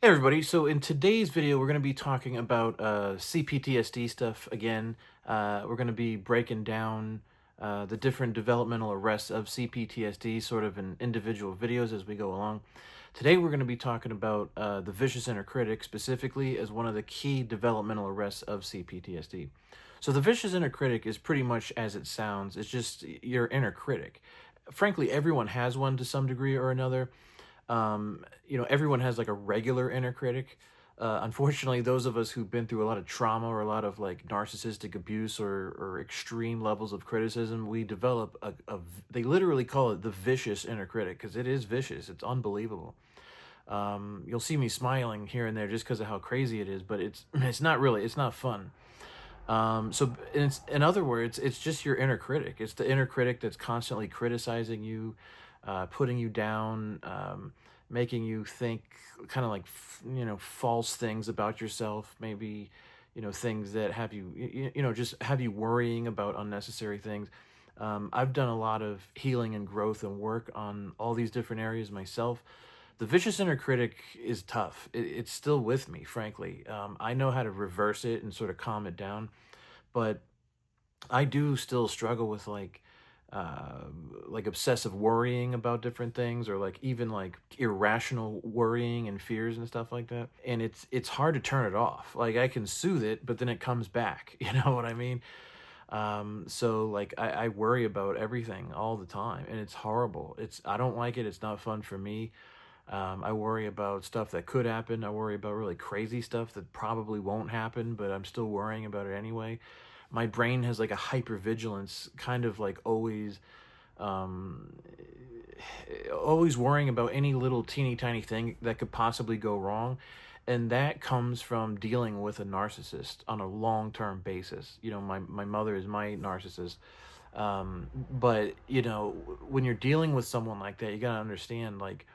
Everybody, so in today's video, we're going to be talking about CPTSD stuff again. We're going to be breaking down the different developmental arrests of CPTSD sort of in individual videos as we go along. Today, we're going to be talking about the vicious inner critic specifically as one of the key developmental arrests of CPTSD. So the vicious inner critic is pretty much as it sounds. It's just your inner critic. Frankly, everyone has one to some degree or another. Everyone has like a regular inner critic. Unfortunately, those of us who've been through a lot of trauma or a lot of like narcissistic abuse or extreme levels of criticism, we develop they literally call it the vicious inner critic because it is vicious. It's unbelievable. You'll see me smiling here and there just because of how crazy it is, but it's not really, it's not fun. In other words, it's just your inner critic. It's the inner critic that's constantly criticizing you, putting you down, making you think kind of like, false things about yourself, maybe, things that have just have you worrying about unnecessary things. I've done a lot of healing and growth and work on all these different areas myself. The vicious inner critic is tough. It's still with me, frankly. I know how to reverse it and sort of calm it down, but I do still struggle with uh, like obsessive worrying about different things, or like even like irrational worrying and fears and stuff like that. And it's hard to turn it off. Like I can soothe it, but then it comes back. You know what I mean? So like I worry about everything all the time, and it's horrible. I don't like it. It's not fun for me. I worry about stuff that could happen. I worry about really crazy stuff that probably won't happen, but I'm still worrying about it anyway. My brain has like a hypervigilance, kind of like um, always worrying about any little teeny tiny thing that could possibly go wrong. And that comes from dealing with a narcissist on a long term basis. My mother is my narcissist. But, when you're dealing with someone like that, you got to understand like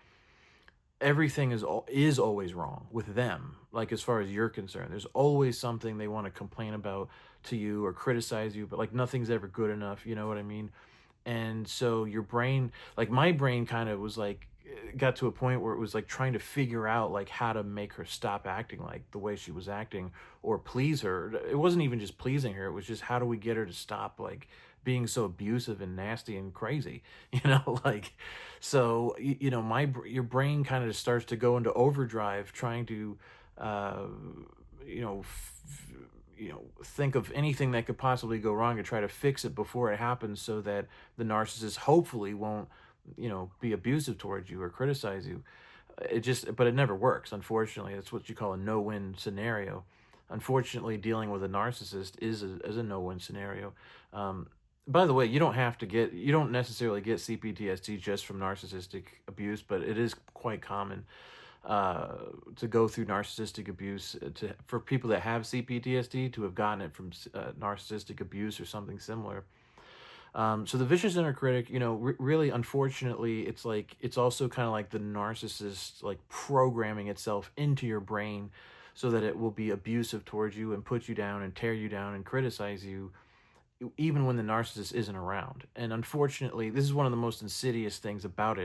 everything is always wrong with them. Like as far as you're concerned, there's always something they want to complain about to you or criticize you, but like nothing's ever good enough. You know what I mean? And so your brain, like my brain kind of was like, got to a point where it was like trying to figure out like how to make her stop acting like the way she was acting or please her. It wasn't even just pleasing her, it was just how do we get her to stop like being so abusive and nasty and crazy. Like, so your brain kind of starts to go into overdrive trying to uh you know think of anything that could possibly go wrong and try to fix it before it happens, so that the narcissist hopefully won't be abusive towards you or criticize you. But it never works, unfortunately. It's what you call a no-win scenario. Unfortunately, dealing with a narcissist is a no-win scenario. By the way, you don't necessarily get CPTSD just from narcissistic abuse, but it is quite common to go through narcissistic abuse, for people that have CPTSD to have gotten it from narcissistic abuse or something similar. So the vicious inner critic, really, unfortunately, it's like it's also kind of like the narcissist like programming itself into your brain so that it will be abusive towards you and put you down and tear you down and criticize you even when the narcissist isn't around. And unfortunately, this is one of the most insidious things about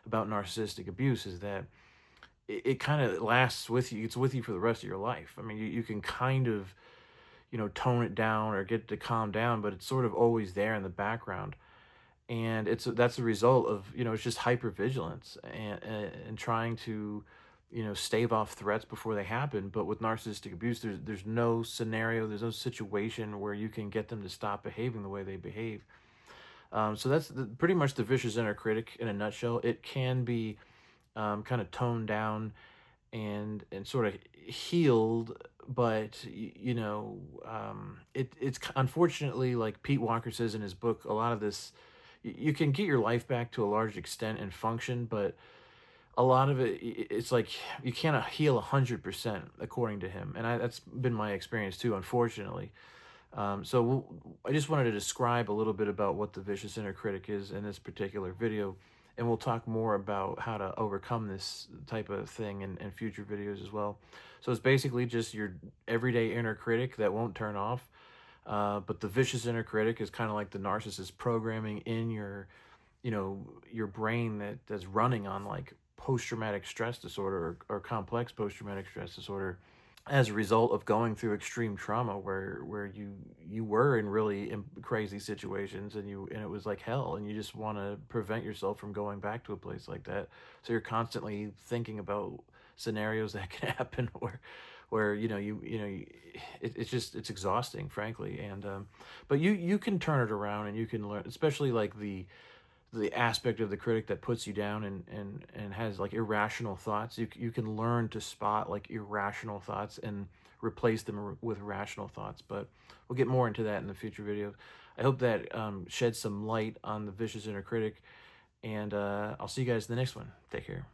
narcissistic abuse, is that it kind of lasts with you. It's with you for the rest of your life. I mean, you can kind of, tone it down or get it to calm down, but it's sort of always there in the background. And that's a result of, it's just hypervigilance and trying to, stave off threats before they happen. But with narcissistic abuse, there's no scenario, there's no situation where you can get them to stop behaving the way they behave. So that's pretty much the vicious inner critic in a nutshell. It can be kind of toned down and sort of healed, but it's unfortunately, like Pete Walker says in his book, a lot of this, you can get your life back to a large extent and function, but a lot of it's like you cannot heal 100% according to him, and that's been my experience too, unfortunately. I just wanted to describe a little bit about what the vicious inner critic is in this particular video, and we'll talk more about how to overcome this type of thing in future videos as well. So it's basically just your everyday inner critic that won't turn off. But the vicious inner critic is kind of like the narcissist programming in your brain that's running on like post-traumatic stress disorder, or complex post-traumatic stress disorder, as a result of going through extreme trauma, where you were in really crazy situations, and it was like hell, and you just want to prevent yourself from going back to a place like that. So you're constantly thinking about scenarios that can happen, where it's just, it's exhausting, frankly. And but you can turn it around, and you can learn, especially like the aspect of the critic that puts you down, and has like irrational thoughts. You can learn to spot like irrational thoughts and replace them with rational thoughts. But we'll get more into that in the future videos. I hope that sheds some light on the vicious inner critic, and I'll see you guys in the next one. Take care.